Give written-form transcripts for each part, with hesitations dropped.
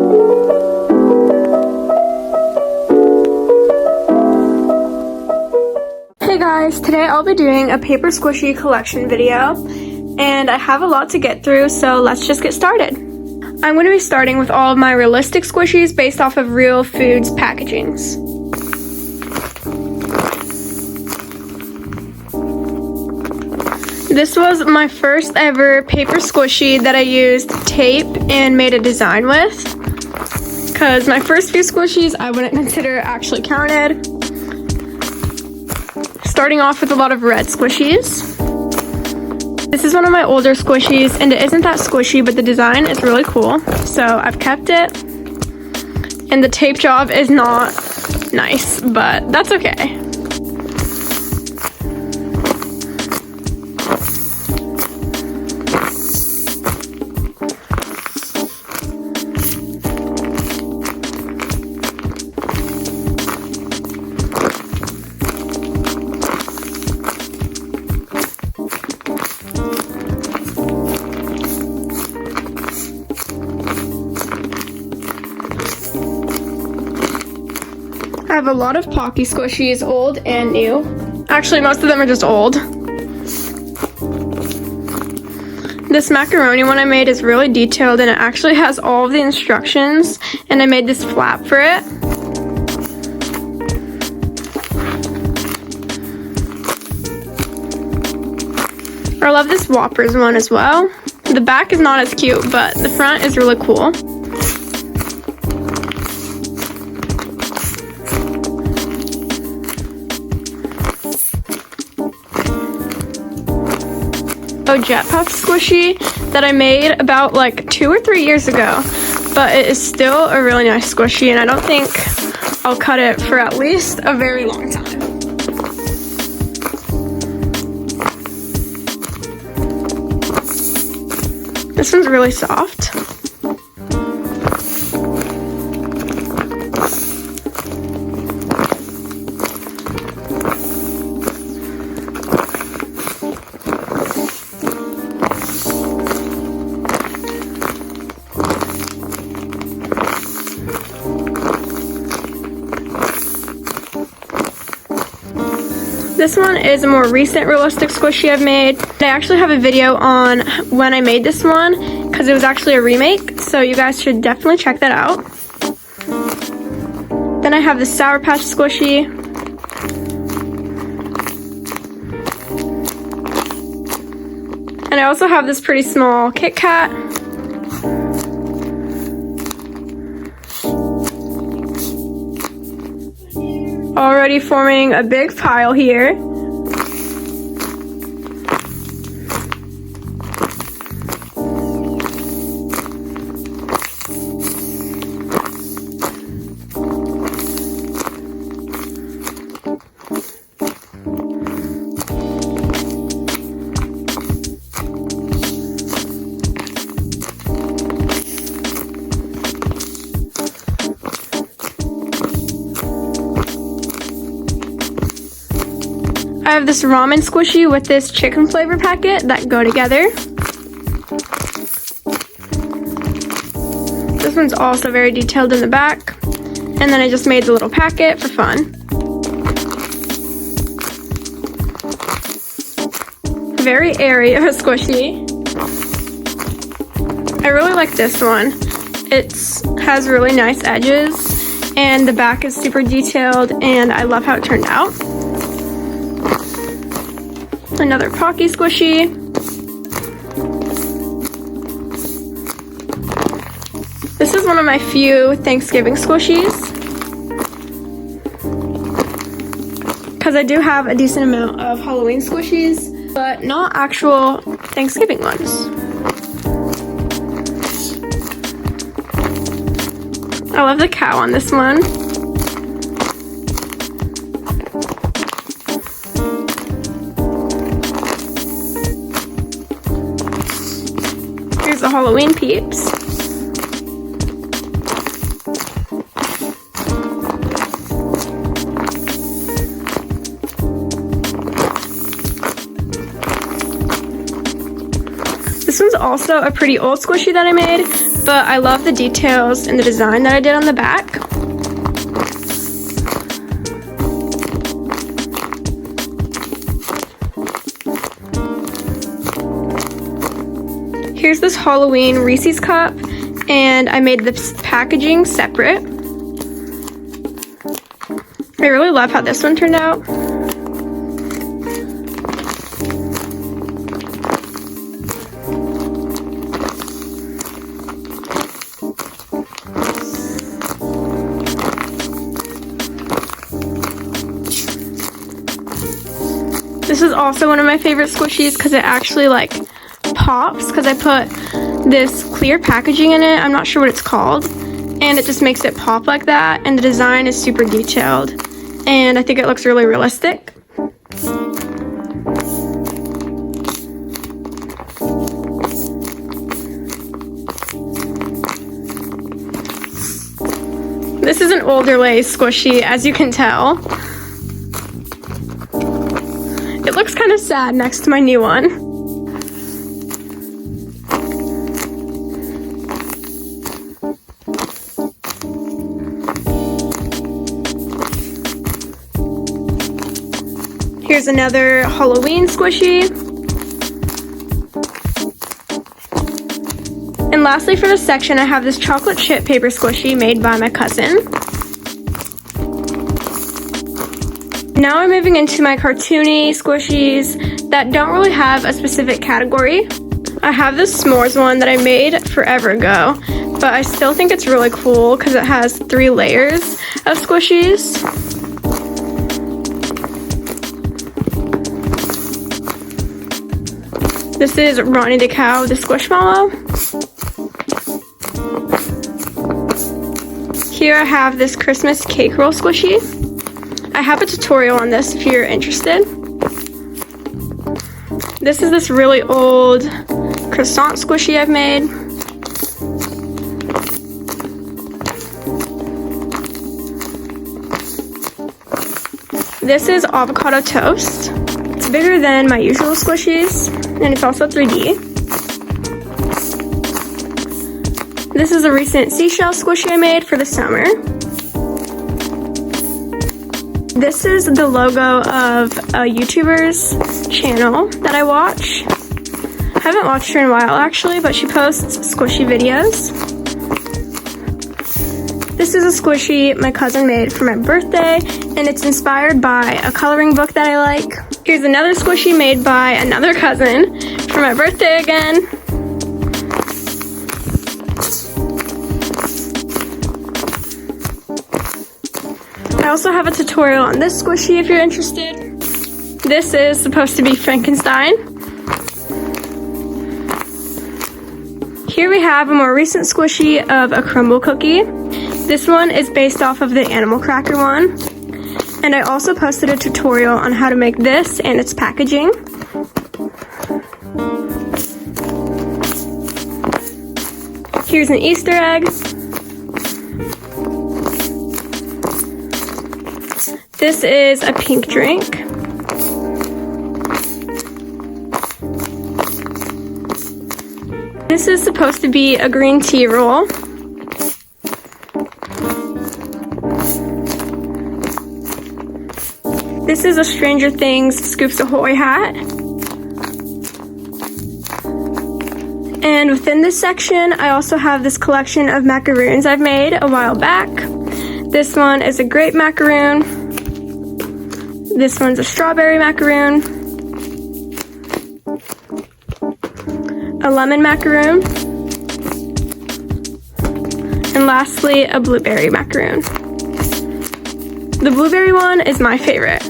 Hey guys, today I'll be doing a paper squishy collection video, and I have a lot to get through, so let's just get started. I'm going to be starting with all of my realistic squishies based off of real foods packagings. This was my first ever paper squishy that I used tape and made a design with, because my first few squishies I wouldn't consider actually counted. Starting off with a lot of red squishies. This is one of my older squishies, and it isn't that squishy, but the design is really cool, so I've kept it. And the tape job is not nice, but that's okay. I have a lot of Pocky squishies, old and new. Actually, most of them are just old. This macaroni one I made is really detailed, and it actually has all of the instructions, and I made this flap for it. I love this Whoppers one as well. The back is not as cute, but the front is really cool. Jet Puff squishy that I made about like 2 or 3 years ago, but it is still a really nice squishy, and I don't think I'll cut it for at least a very long time. This one's really soft. This one is a more recent realistic squishy I've made. I actually have a video on when I made this one, because it was actually a remake, so you guys should definitely check that out. Then I have the Sour Patch squishy. And I also have this pretty small Kit Kat. Already forming a big pile here. I have this ramen squishy with this chicken flavor packet that go together. This one's also very detailed in the back. And then I just made the little packet for fun. Very airy of a squishy. I really like this one. It has really nice edges, and the back is super detailed, and I love how it turned out. Another Pocky squishy. This is one of my few Thanksgiving squishies, because I do have a decent amount of Halloween squishies, but not actual Thanksgiving ones. I love the cow on this one. Here's the Halloween peeps. This one's also a pretty old squishy that I made, but I love the details and the design that I did on the back. Here's this Halloween Reese's cup, and I made the packaging separate. I really love how this one turned out. This is also one of my favorite Squishies because it actually like pops, because I put this clear packaging in it. I'm not sure what it's called, and it just makes it pop like that, and the design is super detailed, and I think it looks really realistic. This is an older Lay's Squishy, as you can tell. It looks kind of sad next to my new one. Here's another Halloween Squishy. And lastly for this section, I have this chocolate chip paper Squishy made by my cousin. Now I'm moving into my Cartoony Squishies that don't really have a specific category. I have this s'mores one that I made forever ago, but I still think it's really cool because it has 3 layers of Squishies. This is Ronnie the Cow, the Squishmallow. Here I have this Christmas cake roll Squishy. I have a tutorial on this if you're interested. This is this really old croissant Squishy I've made. This is avocado toast. It's bigger than my usual Squishies, and it's also 3D. This is a recent seashell Squishy I made for the summer. This is the logo of a YouTuber's channel that I watch. I haven't watched her in a while actually, but she posts Squishy videos. This is a Squishy my cousin made for my birthday, and it's inspired by a coloring book that I like. Here's another Squishy made by another cousin for my birthday again. I also have a tutorial on this Squishy if you're interested. This is supposed to be Frankenstein. Here we have a more recent Squishy of a crumble cookie. This one is based off of the animal cracker one. And I also posted a tutorial on how to make this and its packaging. Here's an Easter egg. This is a pink drink. This is supposed to be a green tea roll. This is a Stranger Things Scoops Ahoy hat. And within this section, I also have this collection of macaroons I've made a while back. This one is a grape macaroon. This one's a strawberry macaroon, a lemon macaroon, and lastly, a blueberry macaroon. The blueberry one is my favorite.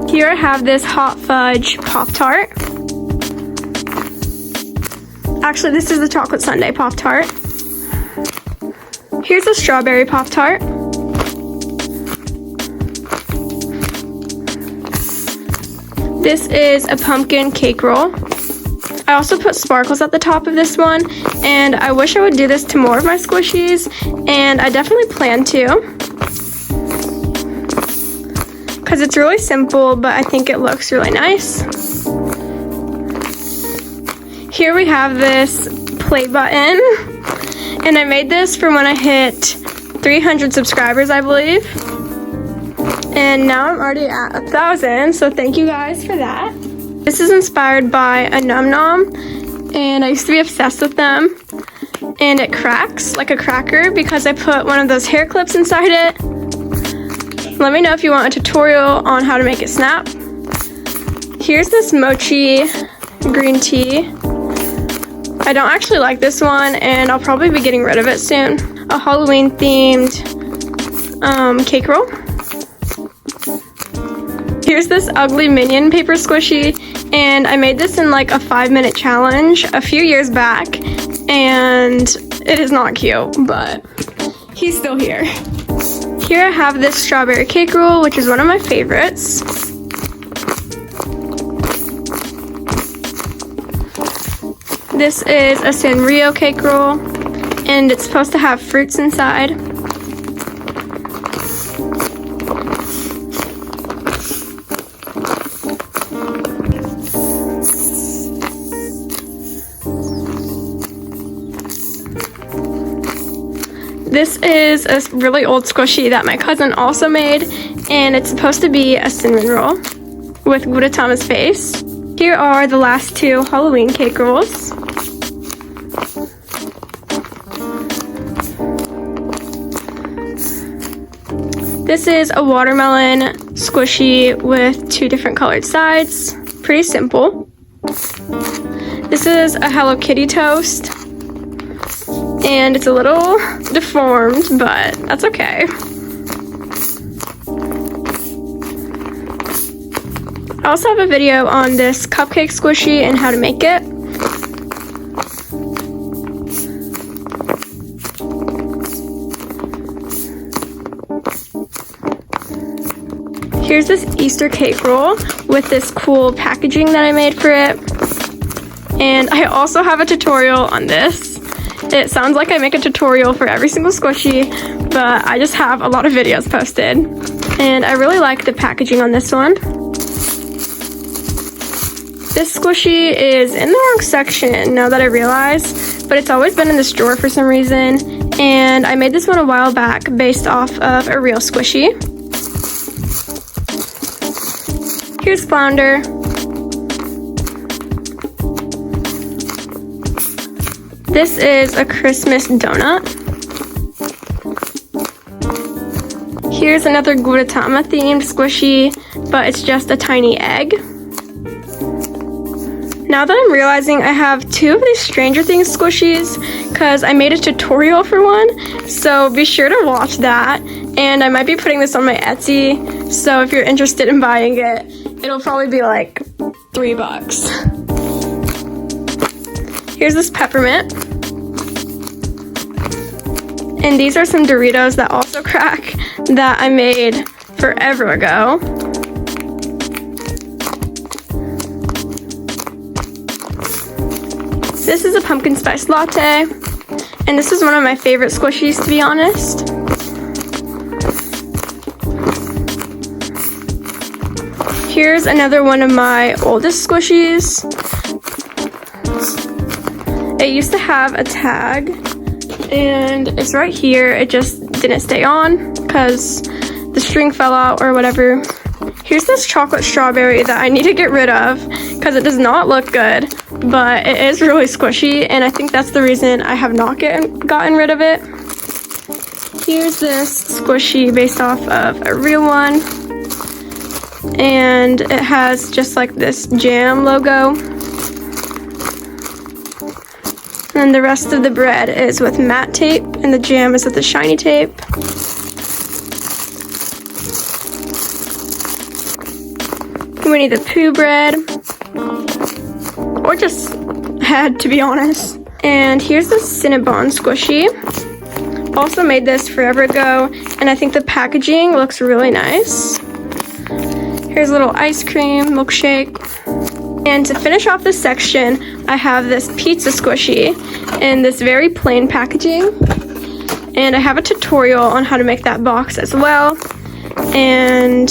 Here I have this hot fudge Pop-Tart. Actually, this is the chocolate sundae Pop-Tart. Here's a strawberry Pop-Tart. This is a pumpkin cake roll. I also put sparkles at the top of this one, and I wish I would do this to more of my Squishies, and I definitely plan to. Because it's really simple, but I think it looks really nice. Here we have this play button. And I made this for when I hit 300 subscribers, I believe. And now I'm already at 1,000, so thank you guys for that. This is inspired by a Num Nom, and I used to be obsessed with them. And it cracks like a cracker because I put one of those hair clips inside it. Let me know if you want a tutorial on how to make it snap. Here's this mochi green tea. I don't actually like this one, and I'll probably be getting rid of it soon. A Halloween themed cake roll. Here's this ugly minion paper squishy, and I made this in like a 5-minute challenge a few years back, and it is not cute, but he's still here. Here I have this strawberry cake roll, which is one of my favorites. This is a Sanrio cake roll, and it's supposed to have fruits inside. This is a really old squishy that my cousin also made, and it's supposed to be a cinnamon roll with Gudetama's face. Here are the last 2 Halloween cake rolls. This is a watermelon squishy with 2 different colored sides. Pretty simple. This is a Hello Kitty toast, and it's a little deformed, but that's okay. I also have a video on this cupcake squishy and how to make it. Here's this Easter cake roll with this cool packaging that I made for it. And I also have a tutorial on this. It sounds like I make a tutorial for every single squishy, but I just have a lot of videos posted. And I really like the packaging on this one. This squishy is in the wrong section now that I realize, but it's always been in this drawer for some reason. And I made this one a while back based off of a real squishy. Here's Flounder. This is a Christmas donut. Here's another Gudetama themed squishy, but it's just a tiny egg. Now that I'm realizing I have 2 of these Stranger Things squishies because I made a tutorial for one, so be sure to watch that. And I might be putting this on my Etsy, so if you're interested in buying it, it'll probably be like $3. Here's this peppermint. And these are some Doritos that also crack that I made forever ago. This is a pumpkin spice latte, and this is one of my favorite squishies, to be honest. Here's another one of my oldest squishies. It used to have a tag, and it's right here. It just didn't stay on because the string fell out or whatever. Here's this chocolate strawberry that I need to get rid of because it does not look good, but it is really squishy, and I think that's the reason I have not gotten rid of it. Here's this squishy based off of a real one, and it has just like this jam logo. And the rest of the bread is with matte tape, and the jam is with the shiny tape. Winnie the Pooh bread, or just head, to be honest. And here's the Cinnabon squishy. Also made this forever ago, and I think the packaging looks really nice. Here's a little ice cream milkshake. And to finish off this section, I have this pizza squishy in this very plain packaging. And I have a tutorial on how to make that box as well. And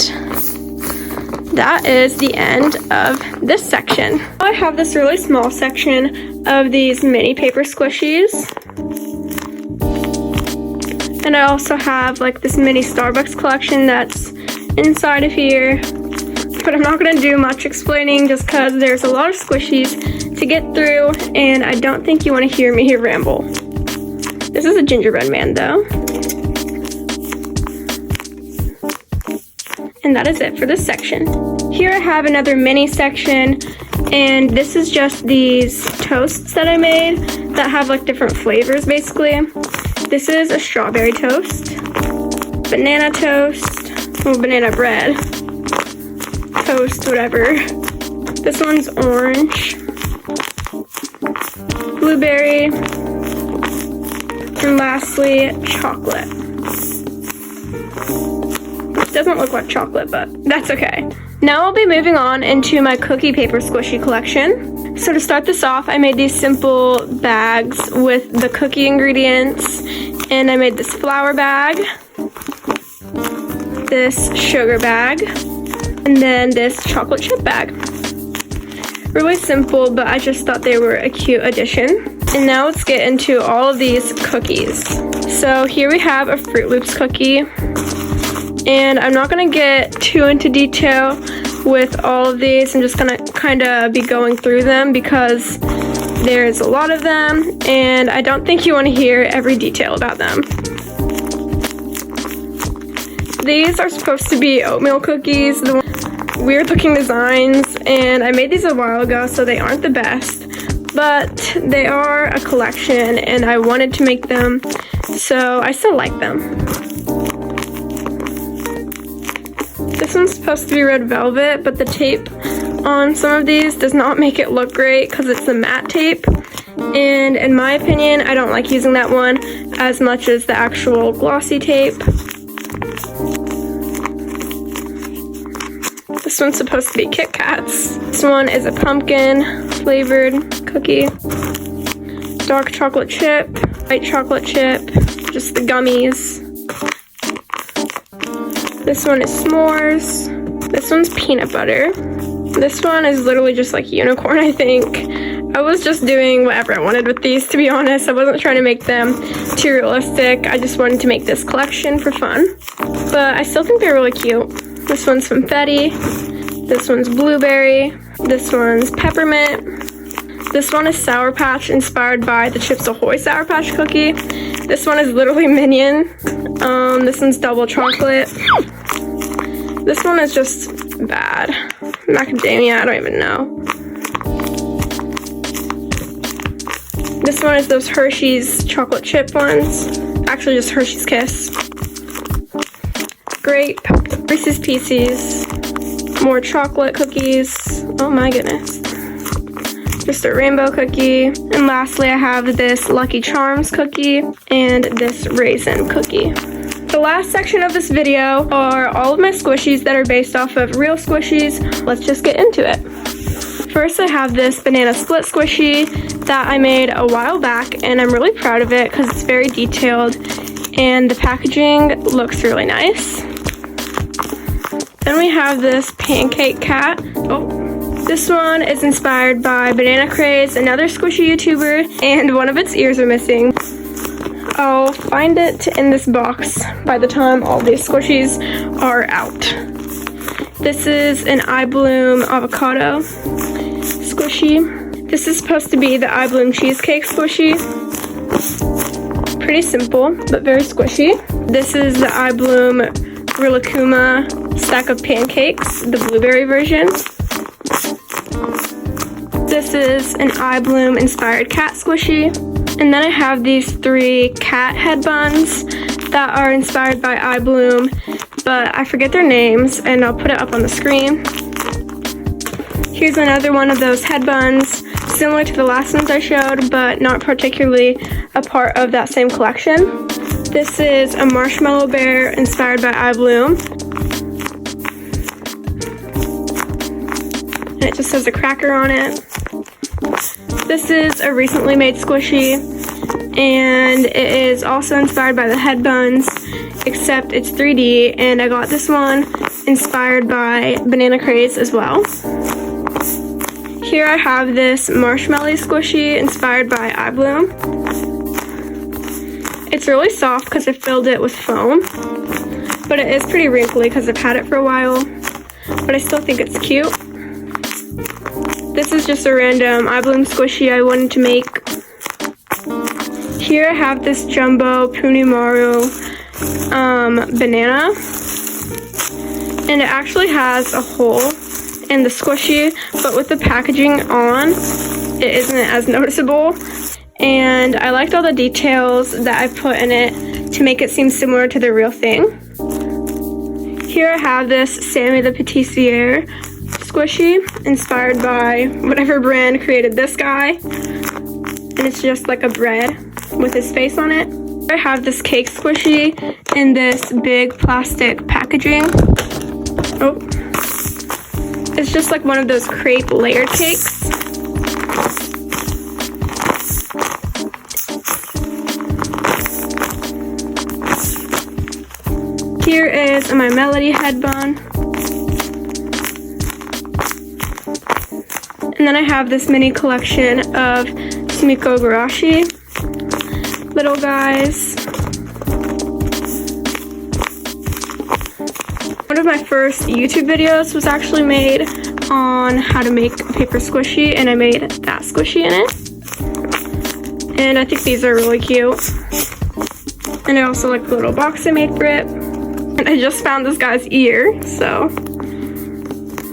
that is the end of this section. I have this really small section of these mini paper squishies. And I also have like this mini Starbucks collection that's inside of here. But I'm not going to do much explaining just because there's a lot of squishies to get through, and I don't think you want to hear me ramble. This is a gingerbread man though. And that is it for this section. Here I have another mini section, and this is just these toasts that I made that have like different flavors basically. This is a strawberry toast, banana toast, well, banana bread, toast, whatever. This one's orange, blueberry, and lastly, chocolate. It doesn't look like chocolate, but that's okay. Now I'll be moving on into my cookie paper squishy collection. So to start this off, I made these simple bags with the cookie ingredients, and I made this flour bag, this sugar bag, and then this chocolate chip bag. Really simple, but I just thought they were a cute addition. And now let's get into all of these cookies. So here we have a Fruit Loops cookie, and I'm not gonna get too into detail with all of these. I'm just gonna kind of be going through them because there's a lot of them, and I don't think you want to hear every detail about them. These are supposed to be oatmeal cookies, the weird looking designs, and I made these a while ago, so they aren't the best, but they are a collection and I wanted to make them, so I still like them. This one's supposed to be red velvet, but the tape on some of these does not make it look great because it's the matte tape, and in my opinion I don't like using that one as much as the actual glossy tape. This one's supposed to be Kit Kats. This one is a pumpkin flavored cookie. Dark chocolate chip, white chocolate chip, just the gummies. This one is s'mores. This one's peanut butter. This one is literally just like unicorn, I think. I was just doing whatever I wanted with these, to be honest. I wasn't trying to make them too realistic. I just wanted to make this collection for fun. But I still think they're really cute. This one's confetti. This one's blueberry. This one's peppermint. This one is Sour Patch, inspired by the Chips Ahoy Sour Patch cookie. This one is literally Minion. This one's double chocolate. This one is just bad. Macadamia, I don't even know. This one is those Hershey's chocolate chip ones. Actually, just Hershey's Kiss. Grape, Reese's Pieces, more chocolate cookies. Oh my goodness. Just a rainbow cookie. And lastly, I have this Lucky Charms cookie and this raisin cookie. The last section of this video are all of my squishies that are based off of real squishies. Let's just get into it. First, I have this banana split squishy that I made a while back, and I'm really proud of it because it's very detailed and the packaging looks really nice. Then we have this pancake cat. This one is inspired by Banana Craze, another squishy YouTuber, and one of its ears are missing. I'll find it in this box by the time all these squishies are out. This is an I Bloom avocado squishy. This is supposed to be the I Bloom cheesecake squishy. Pretty simple, but very squishy. This is the I Bloom Rilakkuma stack of pancakes, the blueberry version. This is an I Bloom inspired cat squishy. And then I have these 3 cat head buns that are inspired by I Bloom, but I forget their names, and I'll put it up on the screen. Here's another one of those head buns, similar to the last ones I showed, but not particularly a part of that same collection. This is a marshmallow bear inspired by I Bloom. And it just has a cracker on it. This is a recently made squishy and it is also inspired by the head buns, except it's 3D, and I got this one inspired by banana craze as well. Here I have this marshmallow squishy inspired by Eye Bloom. It's really soft because I filled it with foam, but it is pretty wrinkly because I've had it for a while, but I still think it's cute. This is just a random Eye Bloom squishy I wanted to make. Here I have this jumbo Punimaru banana, and it actually has a hole in the squishy, but with the packaging on, it isn't as noticeable. And I liked all the details that I put in it to make it seem similar to the real thing. Here I have this Sammy the Patissiere squishy inspired by whatever brand created this guy. And it's just like a bread with his face on it. I have this cake squishy in this big plastic packaging. Oh. It's just like one of those crepe layered cakes. Here is my Melody head bun. And then I have this mini collection of Sumiko Gurashi little guys. One of my first YouTube videos was actually made on how to make a paper squishy, and I made that squishy in it. And I think these are really cute. And I also like the little box I made for it. And I just found this guy's ear, so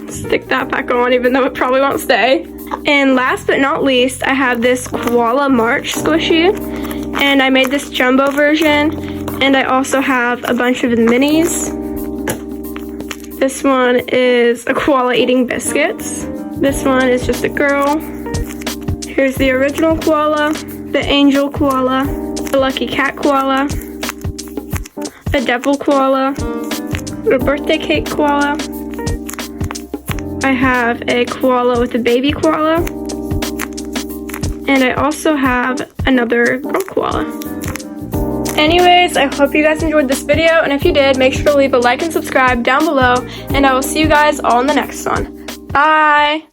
stick that back on even though it probably won't stay. And last but not least, I have this Koala March squishy, and I made this jumbo version, and I also have a bunch of the minis. This one is a koala eating biscuits. This one is just a girl. Here's the original koala, the angel koala, the lucky cat koala, a devil koala, a birthday cake koala. I have a koala with a baby koala, and I also have another girl koala. Anyways, I hope you guys enjoyed this video, and if you did, make sure to leave a like and subscribe down below, and I will see you guys all in the next one. Bye!